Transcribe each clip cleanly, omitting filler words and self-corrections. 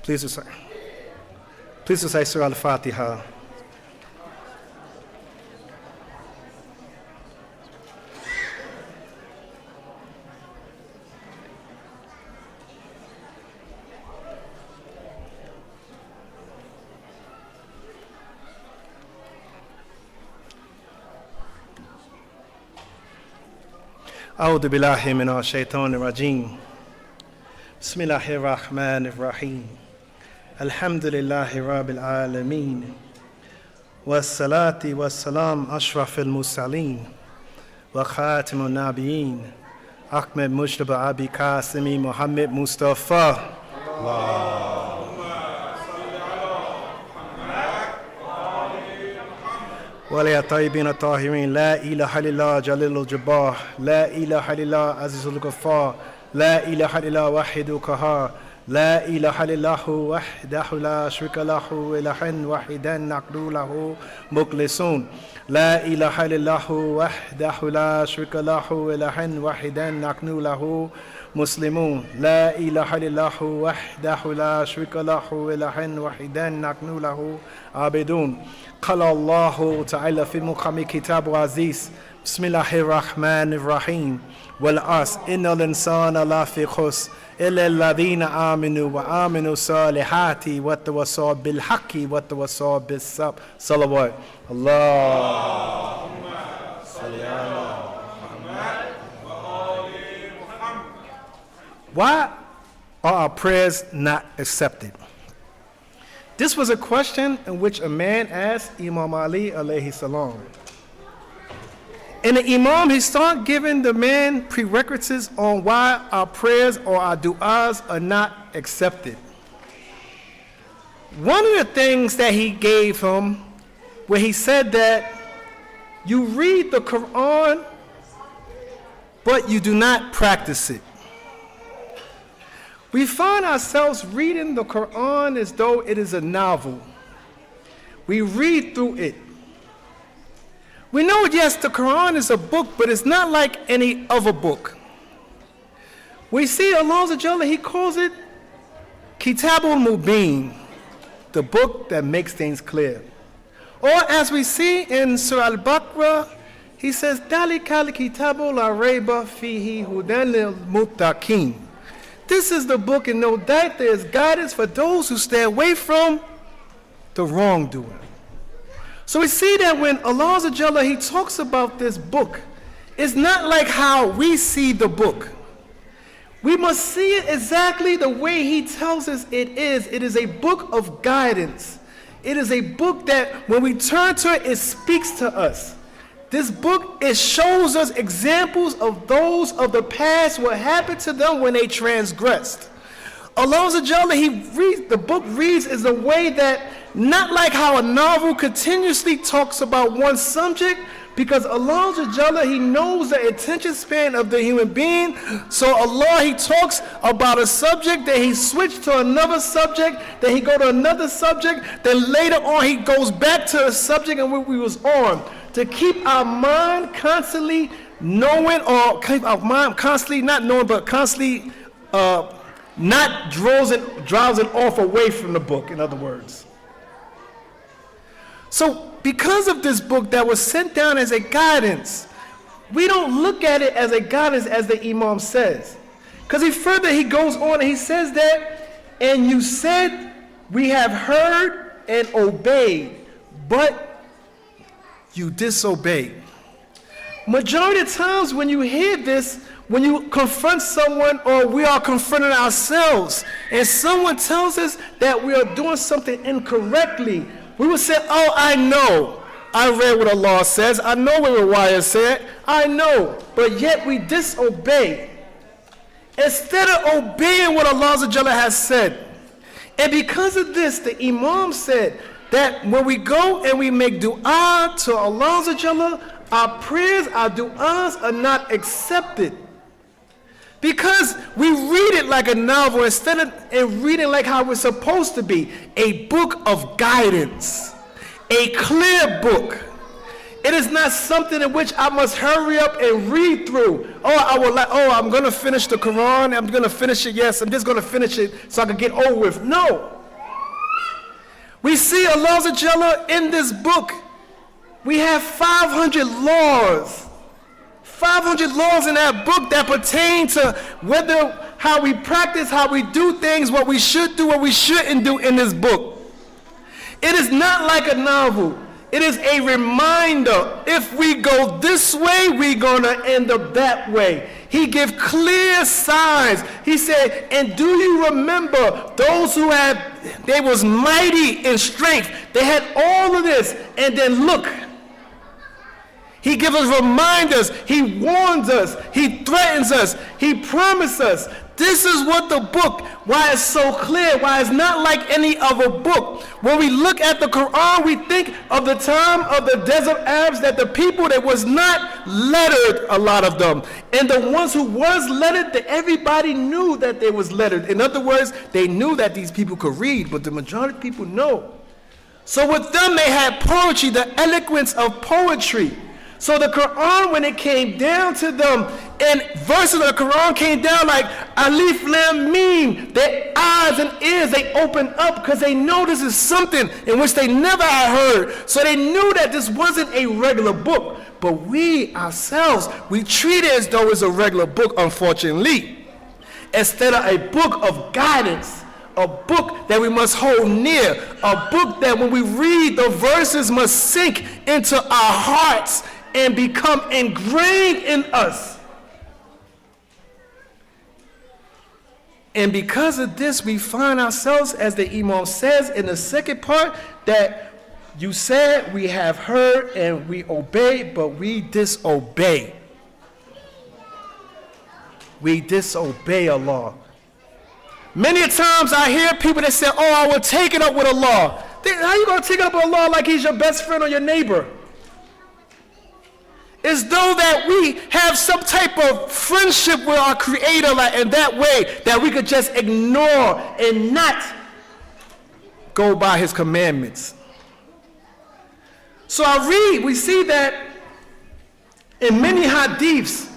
Please recite Surah Al-Fatiha. أعوذ بالله من الشيطان الرجيم بسم الله الرحمن الرحيم الحمد لله رب العالمين والصلاة والسلام أشرف المرسلين وخاتم النبيين أحمد مجتبى أبي قاسم محمد مصطفى وعلى الطيبين الطاهرين لا إله إلا الله جليل الجبار لا إله إلا الله عزيز الغفار لا إله إلا الله واحد القهار لا إله إلا الله وحده لا شريك له إلها واحدا نعبد له مخلصون لا إله إلا الله وحده لا شريك له إلها واحدا نعبد له مسلمون لا إله إلا الله وحده لا شريك له إلها واحدا نحن له عابدون قال الله تعالى في محكم كتاب عزيز بسم الله الرحمن الرحيم والعصر إن الإنسان لفي خسر إلا الذين آمنوا وآمنوا الصالحات وتواصوا بالحق وتواصوا بالصبر صلوات اللهم صل على محمد وآل محمد. Why are our prayers not accepted? This was a question in which a man asked Imam Ali alayhi salam. And the Imam, he started giving the man prerequisites on why our prayers or our du'as are not accepted. One of the things that he gave him, where he said that you read the Quran, but you do not practice it. We find ourselves reading the Quran as though it is a novel. We read through it. We know, yes, the Quran is a book, but it's not like any other book. We see Allah Jalla, He calls it Kitabul Mubin, the book that makes things clear. Or as we see in Surah Al-Baqarah, He says, Dalikal Kitabul Arayba Fihi Hudan lil Muttaqin. This is the book, and no doubt there is guidance for those who stay away from the wrongdoing. So we see that when Allah Jalla, He talks about this book, it's not like how we see the book. We must see it exactly the way He tells us it is. It is a book of guidance. It is a book that when we turn to it, it speaks to us. This book, it shows us examples of those of the past, what happened to them when they transgressed. Allah Jalla, the book reads is a way that, not like how a novel continuously talks about one subject, because Allah Jalla, He knows the attention span of the human being. So Allah, He talks about a subject, then He switched to another subject, then He go to another subject, then later on He goes back to a subject in which we was on, to keep our mind constantly knowing, or keep our mind constantly not knowing, but constantly not drowsing off away from the book, in other words. So because of this book that was sent down as a guidance, we don't look at it as a guidance as the Imam says. Because he goes on and he says that, and you said, we have heard and obeyed, but you disobeyed. Majority of times when you hear this, when you confront someone, or we are confronting ourselves, and someone tells us that we are doing something incorrectly, we will say, oh, I know. I read what Allah says. I know what the wire said. I know. But yet we disobey. Instead of obeying what Allah has said. And because of this, the Imam said that when we go and we make dua to Allah, our prayers, our du'as are not accepted. Because we read it like a novel instead of reading like how we're supposed to be. A book of guidance. A clear book. It is not something in which I must hurry up and read through. I'm going to finish the Quran. I'm going to finish it. Yes, I'm just going to finish it so I can get over with. No. We see Allah in this book. We have 500 laws. 500 laws in that book that pertain to how we practice, how we do things, what we should do, what we shouldn't do in this book. It is not like a novel. It is a reminder. If we go this way, we're going to end up that way. He gave clear signs. He said, and do you remember those who they was mighty in strength. They had all of this. And then look. He gives us reminders. He warns us. He threatens us. He promises us. This is what the book, why it's so clear, why it's not like any other book. When we look at the Quran, we think of the time of the desert Arabs, that the people that was not lettered, a lot of them. And the ones who was lettered, that everybody knew that they was lettered. In other words, they knew that these people could read, but the majority of people know. So with them, they had poetry, the eloquence of poetry. So the Quran, when it came down to them, and verses of the Quran came down like Alif Lam Mim, their eyes and ears, they opened up because they know this is something in which they never had heard. So they knew that this wasn't a regular book. But we ourselves, we treat it as though it's a regular book, unfortunately. Instead of a book of guidance, a book that we must hold near, a book that when we read, the verses must sink into our hearts and become ingrained in us. And because of this, we find ourselves, as the Imam says in the second part, that you said we have heard and we obey, but we disobey. We disobey Allah. Many times I hear people that say, oh, I will take it up with Allah. How you going to take it up with Allah like he's your best friend or your neighbor? As though that we have some type of friendship with our Creator, like in that way, that we could just ignore and not go by His commandments. So we see that in many hadiths,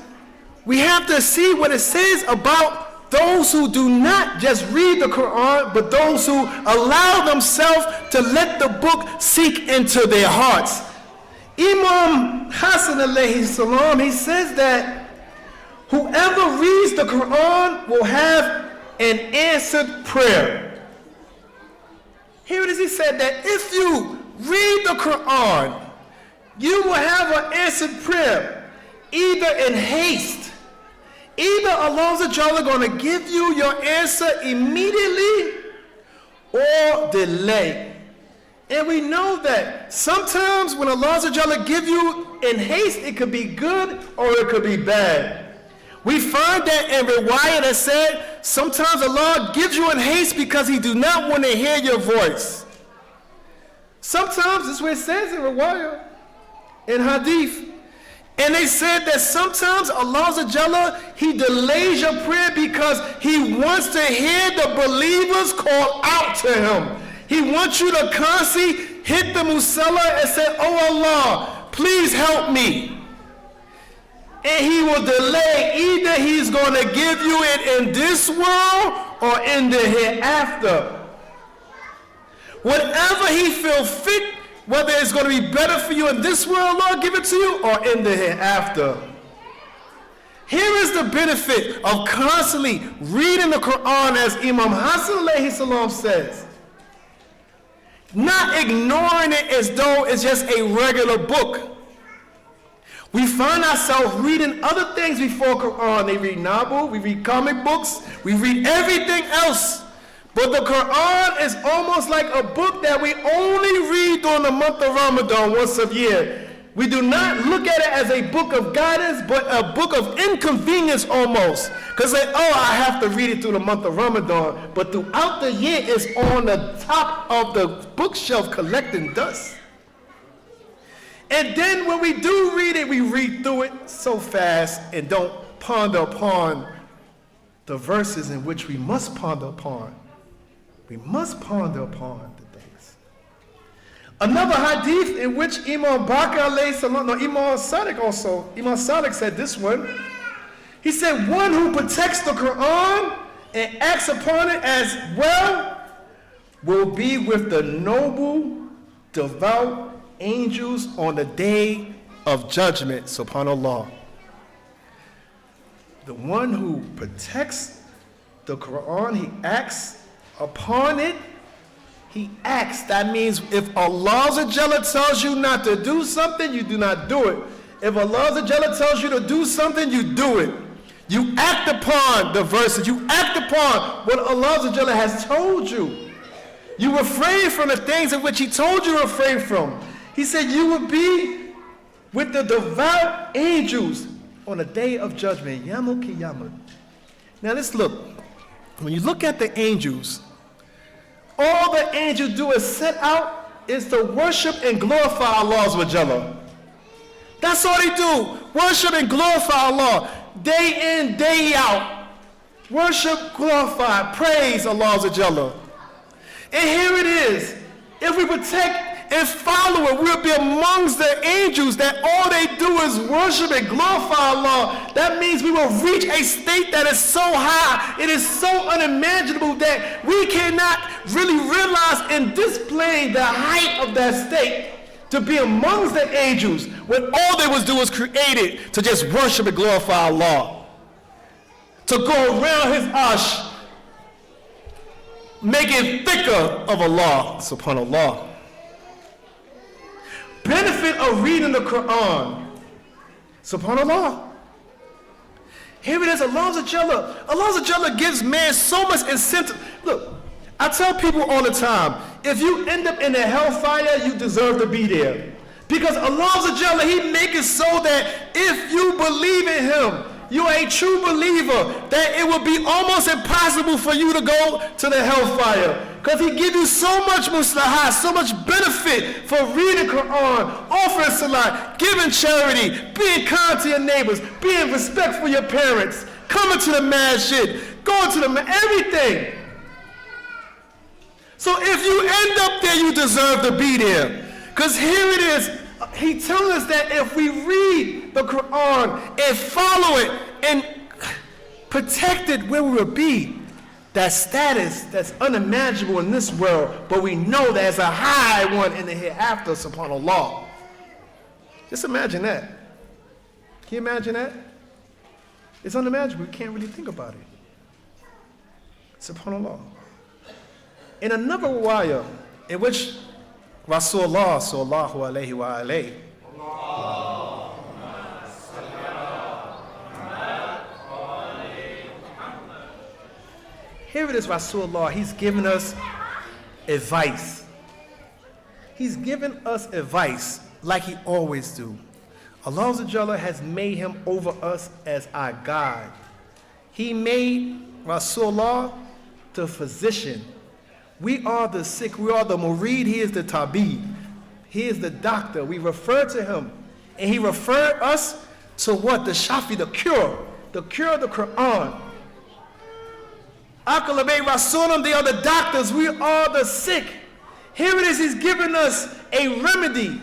we have to see what it says about those who do not just read the Quran, but those who allow themselves to let the book sink into their hearts. Imam Hassan alayhi salam, he says that whoever reads the Quran will have an answered prayer. Here it is, he said that if you read the Quran, you will have an answered prayer, either in haste, either Allah is going to give you your answer immediately or delay. And we know that sometimes when Allah give you in haste, it could be good or it could be bad. We find that in riwayah that said sometimes Allah gives you in haste because He do not want to hear your voice. Sometimes this is what it says in riwayah, in hadith. And they said that sometimes Allah He delays your prayer because He wants to hear the believers call out to Him. He wants you to constantly hit the musalla and say, oh Allah, please help me. And He will delay. Either He's going to give you it in this world or in the hereafter. Whatever He feels fit, whether it's going to be better for you in this world, Lord, give it to you, or in the hereafter. Here is the benefit of constantly reading the Quran, as Imam Hassan alayhi salam says. Not ignoring it as though it's just a regular book. We find ourselves reading other things before Quran. They read novel, we read comic books, we read everything else. But the Quran is almost like a book that we only read during the month of Ramadan once a year. We do not look at it as a book of guidance, but a book of inconvenience almost. Because I have to read it through the month of Ramadan. But throughout the year, it's on the top of the bookshelf collecting dust. And then when we do read it, we read through it so fast and don't ponder upon the verses in which we must ponder upon. We must ponder upon the things. Another hadith in which Imam Bakr alayhi salam, Imam Sadiq also, Imam Sadiq said this one. He said, one who protects the Quran and acts upon it as well will be with the noble, devout angels on the day of judgment, subhanAllah. The one who protects the Quran, he acts upon it. He acts. That means if Allah tells you not to do something, you do not do it. If Allah tells you to do something, you do it. You act upon the verses. You act upon what Allah has told you. You refrain from the things in which He told you to refrain from. He said you will be with the devout angels on the day of judgment. Yamul Qiyamah. Now let's look. When you look at the angels, all the angels do is set out is to worship and glorify Allah Azza wa Jalla. That's all they do. Worship and glorify Allah. Day in, day out. Worship, glorify, praise Allah Azza wa Jalla. And here it is. If we protect and follow it, we'll be amongst the angels that all they do is worship and glorify Allah. That means we will reach a state that is so high, it is so unimaginable that we cannot really realize and display the height of that state to be amongst the angels when all they was do was created to just worship and glorify Allah. To go around His arsh, make it thicker of Allah, subhanAllah. Benefit of reading the Quran, subhanAllah. Here it is, Allah Jalla gives man so much incentive. Look, I tell people all the time, if you end up in the hellfire, you deserve to be there. Because Allah Jalla, He make it so that if you believe in Him, you are a true believer, that it will be almost impossible for you to go to the hellfire. Because He gives you so much maslahat, so much benefit for reading Quran, offering salat, giving charity, being kind to your neighbors, being respect for your parents, coming to the masjid, going to the everything. So if you end up there, you deserve to be there. Because here it is. He tells us that if we read the Quran and follow it and protect it where we will be, that status that's unimaginable in this world, but we know there's a high one in the hereafter, subhanAllah. Just imagine that. Can you imagine that? It's unimaginable. We can't really think about it. Subhanallah. In another wire, in which Rasulullah sallallahu alayhi wa alayhi here it is, Rasulullah, he's giving us advice. He's given us advice like he always do. Allah Azza Jalla has made him over us as our guide. He made Rasulullah the physician. We are the sick, we are the murid, he is the tabib. He is the doctor. We refer to him. And he referred us to what? The shafi, the cure of the Quran. Akalabay Rasulam, they are the doctors, we are the sick. Here it is, he's giving us a remedy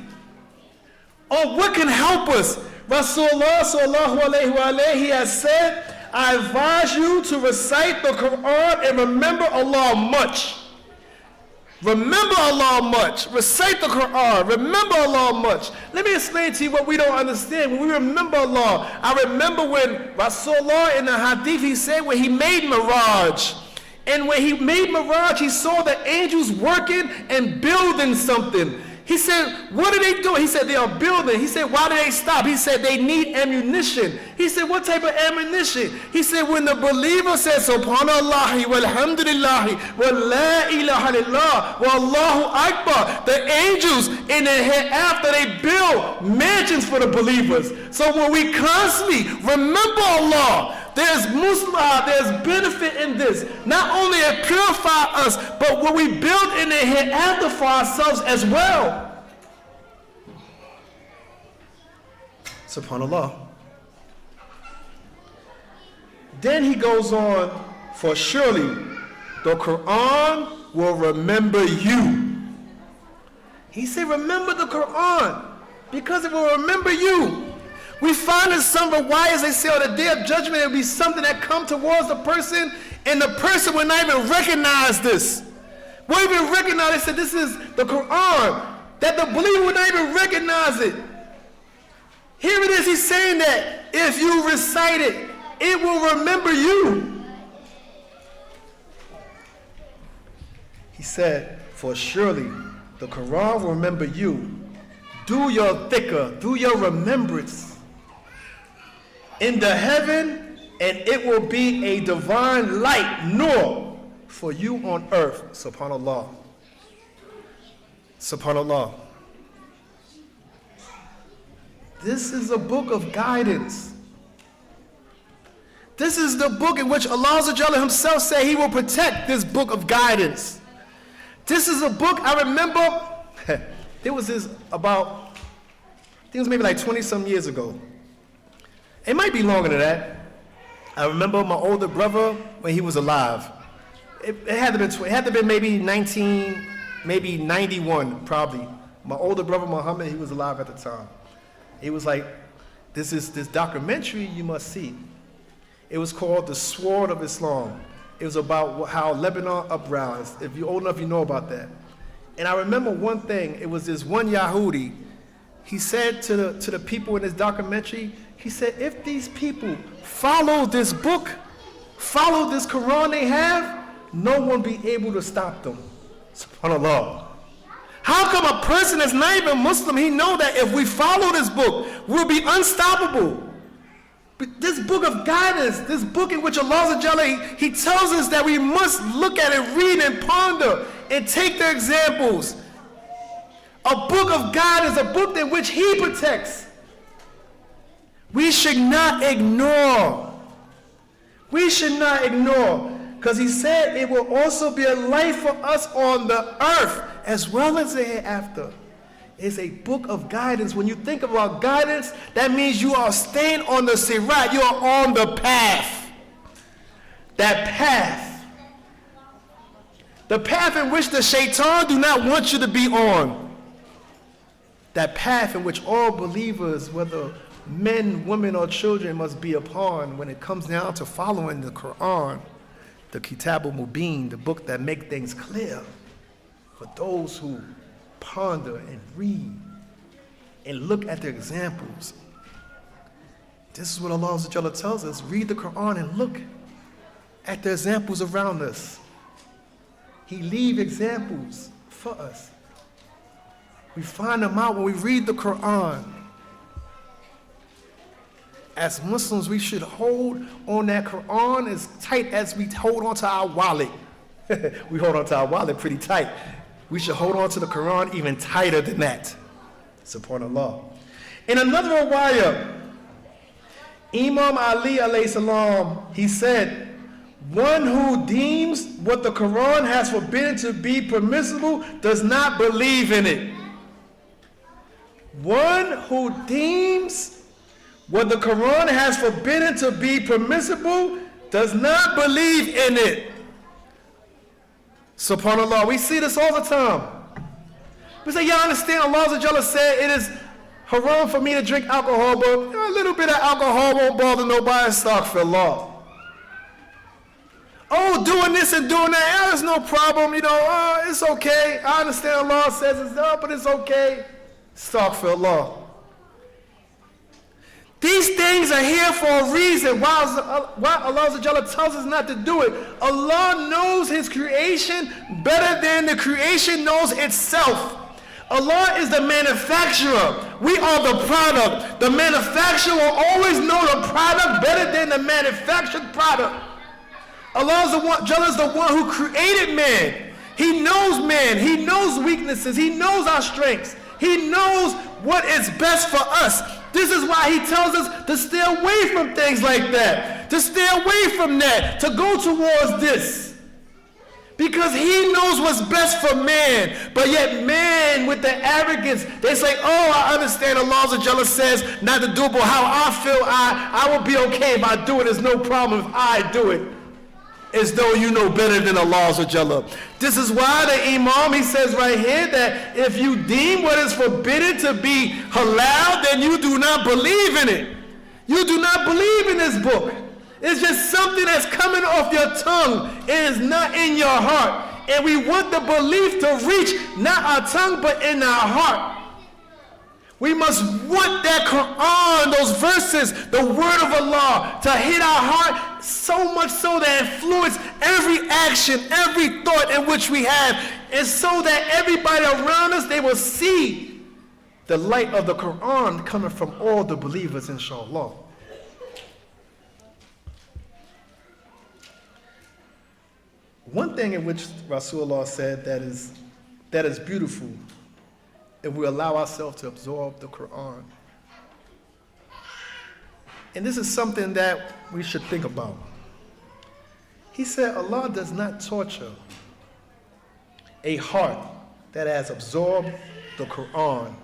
on what can help us. Rasulullah sallallahu alayhi wa alayhi, he has said, I advise you to recite the Quran and remember Allah much. Remember Allah much. Recite the Quran. Remember Allah much. Let me explain to you what we don't understand. When we remember Allah, I remember when Rasulullah in the hadith, he said when he made Miraj. And when he made Miraj, he saw the angels working and building something. He said, what are they doing? He said, they are building. He said, why do they stop? He said, they need ammunition. He said, what type of ammunition? He said, when the believer says, Subhanallah, walhamdulillah, wa la ilaha illallah, wa Allahu Akbar, the angels in the hereafter, they build mansions for the believers. So when we constantly remember Allah, there's muslah, there's benefit in this. Not only it purify us, but what we build in the hereafter for ourselves as well. SubhanAllah. Then he goes on, for surely the Quran will remember you. He said, remember the Quran, because it will remember you. We find in some riwayahs, they say on the day of judgment, it will be something that come towards the person, and the person will not even recognize this. Won't even recognize it. They said this is the Quran. That the believer would not even recognize it. Here it is, he's saying that if you recite it, it will remember you. He said, for surely the Quran will remember you. Do your dhikr, do your remembrance in the heaven, and it will be a divine light, nur, for you on earth. Subhanallah. Subhanallah. This is a book of guidance. This is the book in which Allah himself said he will protect this book of guidance. This is a book, I remember, there was this about, I think it was maybe like 20-some years ago. It might be longer than that. I remember my older brother when he was alive. It had to be maybe 91, probably. My older brother Muhammad, he was alive at the time. He was like, this documentary you must see. It was called The Sword of Islam. It was about how Lebanon uprised. If you're old enough, you know about that. And I remember one thing. It was this one Yahudi. He said to the people in this documentary, he said, if these people follow this book, follow this Quran they have, no one be able to stop them. SubhanAllah. How come a person that's not even Muslim, he know that if we follow this book, we'll be unstoppable? But this book of guidance, this book in which Allah he tells us that we must look at it, read and ponder, and take the examples. A book of guidance, a book in which he protects. We should not ignore. We should not ignore. Because he said it will also be a life for us on the earth as well as the hereafter. It's a book of guidance. When you think about guidance, that means you are staying on the sirat. You are on the path. That path. The path in which the shaitan do not want you to be on. That path in which all believers, whether men, women, or children, must be upon when it comes down to following the Quran. The Kitab al-Mubin, the book that makes things clear for those who ponder and read and look at the examples. This is what Allah tells us. Read the Quran and look at the examples around us. He leaves examples for us. We find them out when we read the Quran. As Muslims, we should hold on that Quran as tight as we hold on to our wallet. We hold on to our wallet pretty tight. We should hold on to the Quran even tighter than that. Subhanallah. In another riwayah, Imam Ali alayhi salam, he said, one who deems what the Quran has forbidden to be permissible does not believe in it. One who deems what the Quran has forbidden to be permissible does not believe in it. SubhanAllah, we see this all the time. We say, y'all understand Allah said it is haram for me to drink alcohol, but a little bit of alcohol won't bother nobody. Astaghfirullah. Oh, doing this and doing that, there's no problem, it's okay. I understand Allah says it's not, but it's okay. Astaghfirullah. These things are here for a reason. Why Allah tells us not to do it. Allah knows His creation better than the creation knows itself. Allah is the manufacturer. We are the product. The manufacturer will always know the product better than the manufactured product. Allah is the one who created man. He knows man. He knows weaknesses. He knows our strengths. He knows what is best for us. This is why he tells us to stay away from things like that, to stay away from that, to go towards this. Because he knows what's best for man. But yet man, with the arrogance, they say, oh, I understand Allah says not to do it, but how I feel, I will be okay if I do it. There's no problem if I do it. As though you know better than Allah. This is why the Imam, he says right here that if you deem what is forbidden to be halal, then you do not believe in it. You do not believe in this book. It's just something that's coming off your tongue. It is not in your heart. And we want the belief to reach not our tongue, but in our heart. We must want that Quran, those verses, the word of Allah, to hit our heart so much so that it influence every action, every thought in which we have, and so that everybody around us, they will see the light of the Quran coming from all the believers, inshallah. One thing in which Rasulullah said that is beautiful, if we allow ourselves to absorb the Quran. And this is something that we should think about. He said Allah does not torture a heart that has absorbed the Quran.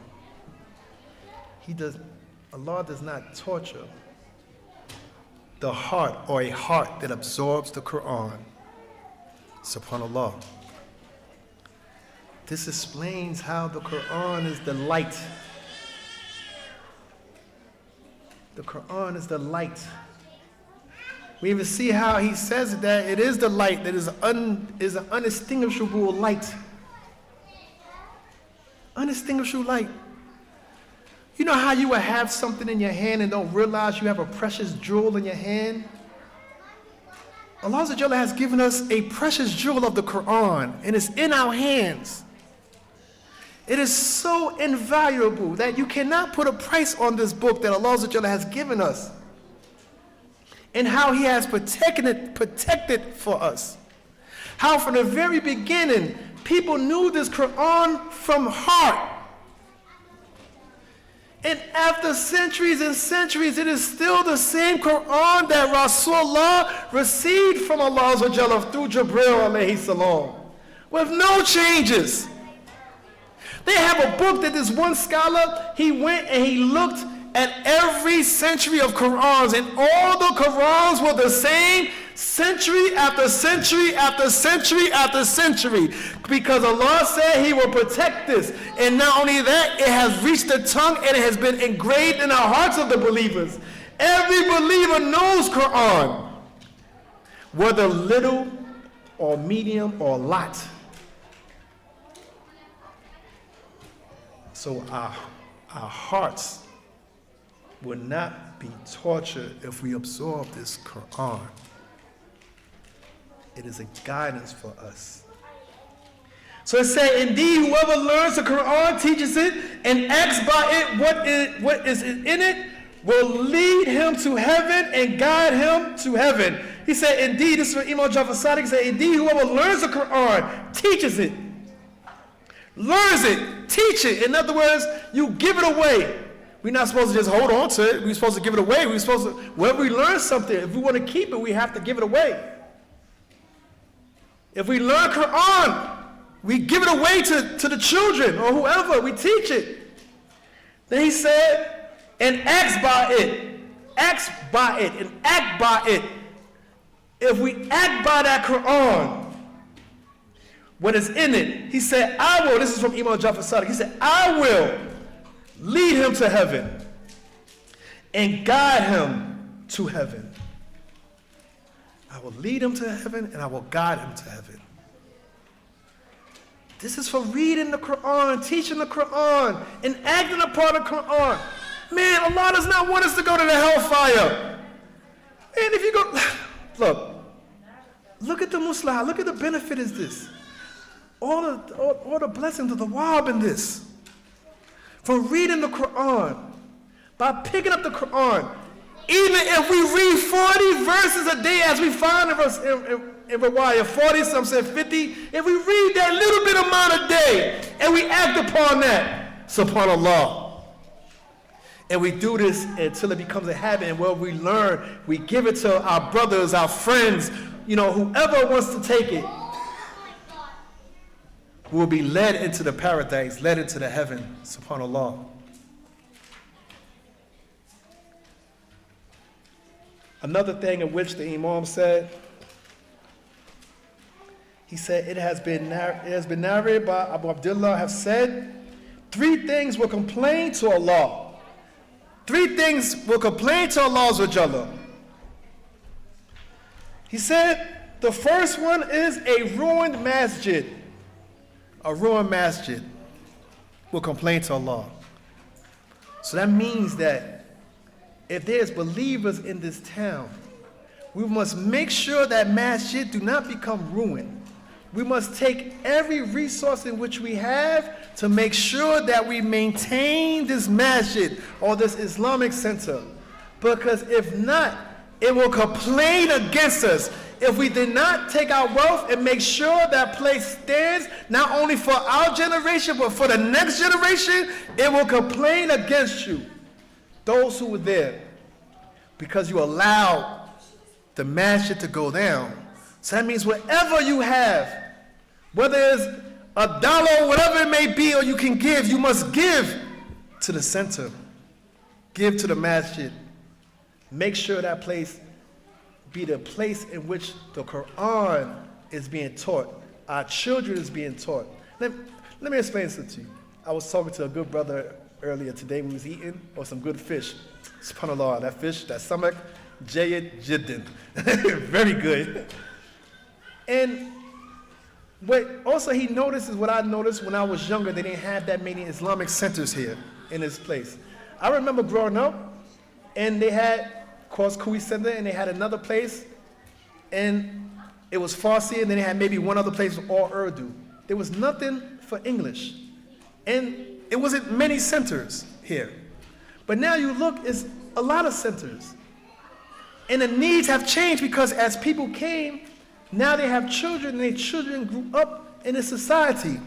Allah does not torture the heart or a heart that absorbs the Quran. Subhanallah. This explains how the Quran is the light. The Quran is the light. We even see how he says that it is the light that is an unextinguishable light. Unextinguishable light. You know how you would have something in your hand and don't realize you have a precious jewel in your hand? Allah has given us a precious jewel of the Quran, and it's in our hands. It is so invaluable that you cannot put a price on this book that Allah has given us, and how He has protected for us. How from the very beginning, people knew this Quran from heart. And after centuries and centuries, it is still the same Quran that Rasulullah received from Allah through Jibreel alayhi salam, with no changes. They have a book that this one scholar, he went and he looked at every century of Qurans, and all the Qurans were the same century after century after century after century, because Allah said He will protect this. And not only that, it has reached the tongue and it has been engraved in the hearts of the believers. Every believer knows Quran, whether little or medium or lot. So our hearts will not be tortured if we absorb this Quran. It is a guidance for us. So it said, indeed, whoever learns the Quran, teaches it, and acts by it what is in it, will lead him to heaven and guide him to heaven. He said, indeed, this is what Imam Jafar Sadiq said, indeed, whoever learns the Quran, teaches it, learns it, teach it. In other words, you give it away. We're not supposed to just hold on to it. We're supposed to give it away. We're supposed to, whenever we learn something, if we want to keep it, we have to give it away. If we learn Quran, we give it away to the children or whoever. We teach it. Then he said, and acts by it. Acts by it and act by it. If we act by that Quran, what is in it, he said, I will, this is from Imam Jafar Sadiq, he said, I will lead him to heaven and guide him to heaven. I will lead him to heaven and I will guide him to heaven. This is for reading the Quran, teaching the Quran, and acting upon the Quran. Man, Allah does not want us to go to the hellfire. And if you go, look at the Muslim, look at the benefit is this. All the blessings of the Wahab in this. From reading the Quran, by picking up the Quran, even if we read 40 verses a day, as we find in Rawaya, 40, some said 50, if we read that little bit amount a day, and we act upon that, subhanAllah, and we do this until it becomes a habit, and where we learn, we give it to our brothers, our friends, whoever wants to take it, will be led into the paradise, led into the heaven, subhanAllah. Another thing in which the Imam said, he said, it has been narrated by Abu Abdullah have said, 3 things will complain to Allah. 3 things will complain to Allah Azza wa Jalla. He said, The first one is a ruined masjid. A ruined masjid will complain to Allah. So that means that if there's believers in this town, we must make sure that masjid do not become ruined. We must take every resource in which we have to make sure that we maintain this masjid or this Islamic center. Because if not, it will complain against us. If we did not take our wealth and make sure that place stands, not only for our generation, but for the next generation, it will complain against you, those who were there, because you allowed the masjid to go down. So that means whatever you have, whether it's $1 or whatever it may be, or you can give, you must give to the center. Give to the masjid. Make sure that place be the place in which the Quran is being taught. Our children is being taught. Let me explain something to you. I was talking to a good brother earlier today when we was eating on some good fish. SubhanAllah, that fish, that samak, Jayid Jiddan. Very good. And what also he noticed is what I noticed when I was younger. They didn't have that many Islamic centers here in this place. I remember growing up, and they had, of course, Kui Center, and they had another place, and it was Farsi, and then they had maybe one other place all Urdu. There was nothing for English. And it wasn't many centers here. But now you look, it's a lot of centers. And the needs have changed because as people came, now they have children, and their children grew up in this society.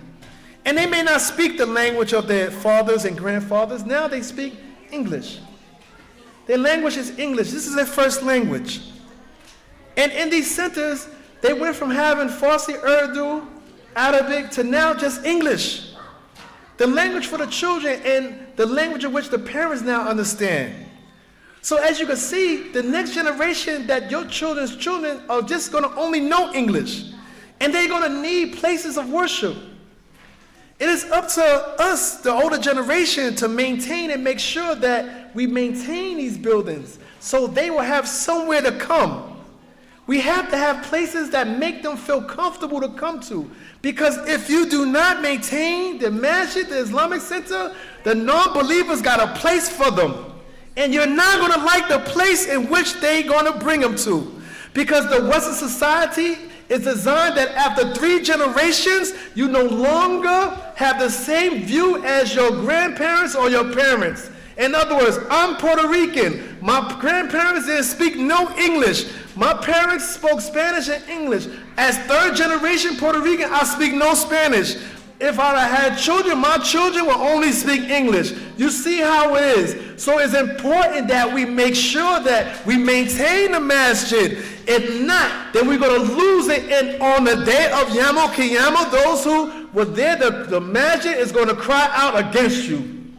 And they may not speak the language of their fathers and grandfathers. Now they speak English. Their language is English. This is their first language. And in these centers, they went from having Farsi, Urdu, Arabic, to now just English. The language for the children and the language of which the parents now understand. So as you can see, the next generation that your children's children are just going to only know English. And they're going to need places of worship. It is up to us, the older generation, to maintain and make sure that we maintain these buildings so they will have somewhere to come. We have to have places that make them feel comfortable to come to. Because if you do not maintain the masjid, the Islamic center, the non-believers got a place for them. And you're not going to like the place in which they're going to bring them to. Because the Western society is designed that after 3 generations, you no longer have the same view as your grandparents or your parents. In other words, I'm Puerto Rican. My grandparents didn't speak no English. My parents spoke Spanish and English. As 3rd generation Puerto Rican, I speak no Spanish. If I had children, my children will only speak English. You see how it is. So it's important that we make sure that we maintain the masjid. If not, then we're going to lose it. And on the day of Yawm al-Qiyamah, those who were there, the masjid is going to cry out against you.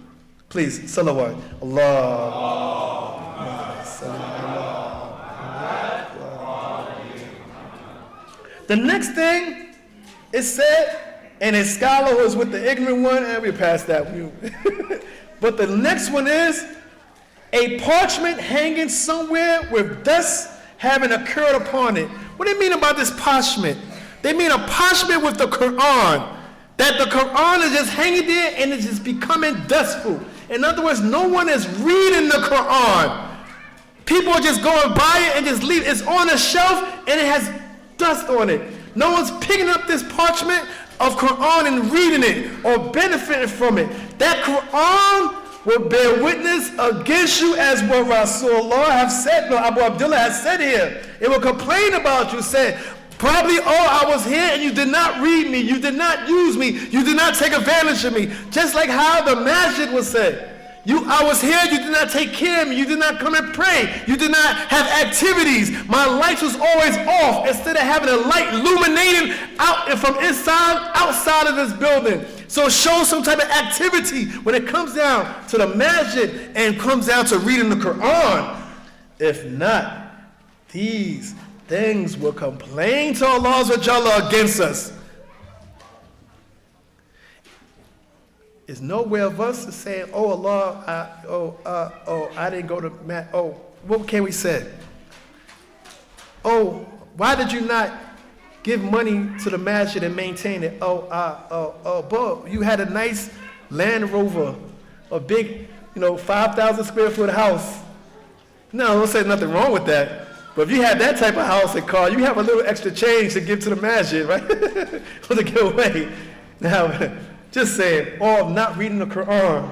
Please, salawat. Allah. The next thing is said, and a scholar was with the ignorant one, and we passed that. But the next one is a parchment hanging somewhere with dust having occurred upon it. What do they mean about this parchment? They mean a parchment with the Quran. That the Quran is just hanging there and it's just becoming dustful. In other words, no one is reading the Quran. People are just going by it and just leave. It's on a shelf and it has dust on it. No one's picking up this parchment of Quran and reading it or benefiting from it. That Quran will bear witness against you, as what Rasulullah have said, no, Abu Abdullah has said here. It will complain about you, say, probably, oh, I was here and you did not read me, you did not use me, you did not take advantage of me. Just like how the masjid was said. I was here, you did not take care of me, you did not come and pray, you did not have activities. My light was always off instead of having a light illuminating out and from outside of this building. So show some type of activity when it comes down to the masjid and comes down to reading the Quran. If not, these things will complain to Allah against us. There's no way of us to say, oh Allah, I didn't go to what can we say? Oh why did you not give money to the masjid and maintain it? But you had a nice Land Rover, a big, 5,000 square foot house. No, I don't say nothing wrong with that. But if you had that type of house and car, you have a little extra change to give to the masjid, right? For the giveaway. Now, just saying, or not reading the Quran.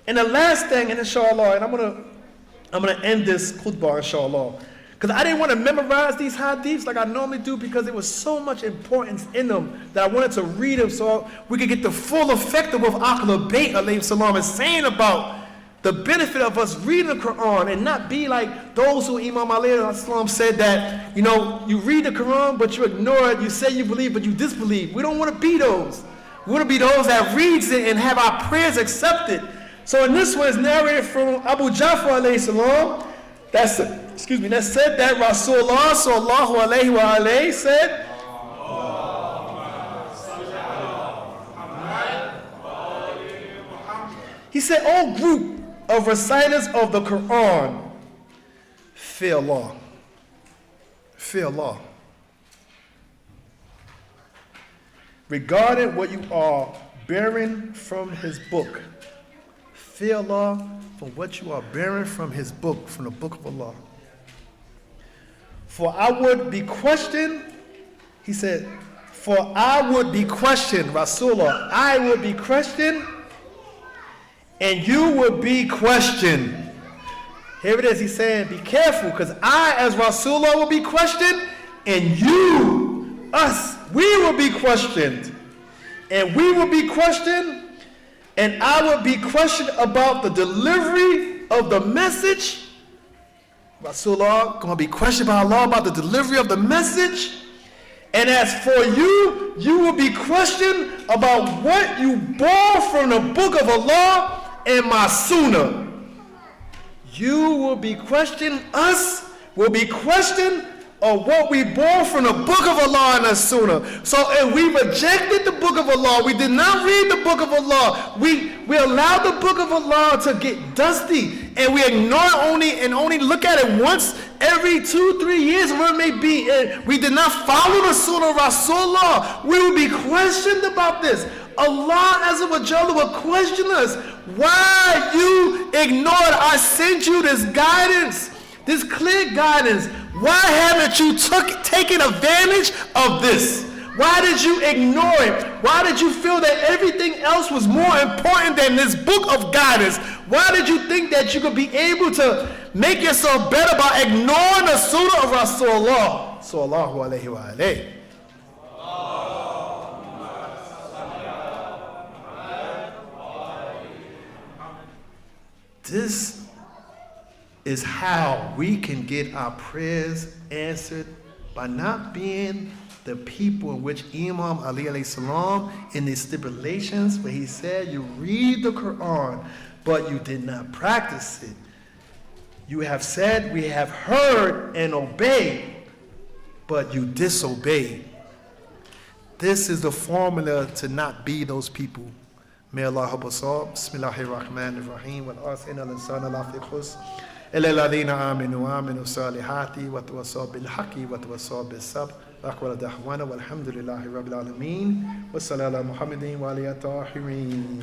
And the last thing, and inshallah, and I'm gonna end this khutbah, inshallah, because I didn't want to memorize these hadiths like I normally do because there was so much importance in them that I wanted to read them so we could get the full effect of what Ahlul Bayt alayhi salam is saying about the benefit of us reading the Quran and not be like those who Imam Ali salam said that, you read the Quran but you ignore it, you say you believe but you disbelieve. We don't want to be those. We want to be those that reads it and have our prayers accepted. So in this one is narrated from Abu Ja'far alayhi salam. That said that Rasulullah sallallahu alayhi wa alayhi said, he said, "O group of reciters of the Quran, fear Allah. Fear Allah. Regarding what you are bearing from his book. Fear Allah for what you are bearing from his book, from the book of Allah. For I would be questioned," he said, "for I would be questioned, Rasulullah, I would be questioned, and you would be questioned." Here it is, he's saying, be careful, because I, as Rasulullah, will be questioned, and you, us, we will be questioned. And we will be questioned, and I will be questioned about the delivery of the message. Rasulullah going to be questioned by Allah about the delivery of the message. And as for you, you will be questioned about what you bore from the book of Allah and my sunnah. You will be questioned, us will be questioned of what we bore from the book of Allah and the sunnah. So if we rejected the book of Allah, we did not read the book of Allah, we allowed the book of Allah to get dusty, and we ignore only look at it once every 2-3 years, whatever it may be, and we did not follow the sunnah of Rasulullah, we will be questioned about this. Allah Azza wa Jalla will question us. Why you ignored? I sent you this guidance, this clear guidance. Why haven't you taken advantage of this? Why did you ignore it? Why did you feel that everything else was more important than this book of guidance? Why did you think that you could be able to make yourself better by ignoring the sunnah of Rasulullah sallallahu alayhi wa alayhi? This is how we can get our prayers answered, by not being the people in which Imam Ali alayhi salam, in his stipulations where he said you read the Quran but you did not practice it. You have said we have heard and obeyed, but you disobeyed. This is the formula to not be those people. May Allah help us all. Bismillahirrahmanirrahim. Wal asr innal insana lafi khusr illa alladhina amanu wa amilu salihati wa tawassaw bil haqqi wa tawassaw bis sabr. Aqwala da'wana walhamdulillahi rabbil alamin. Wa sallallahu Muhammadin wa alihi tahirin.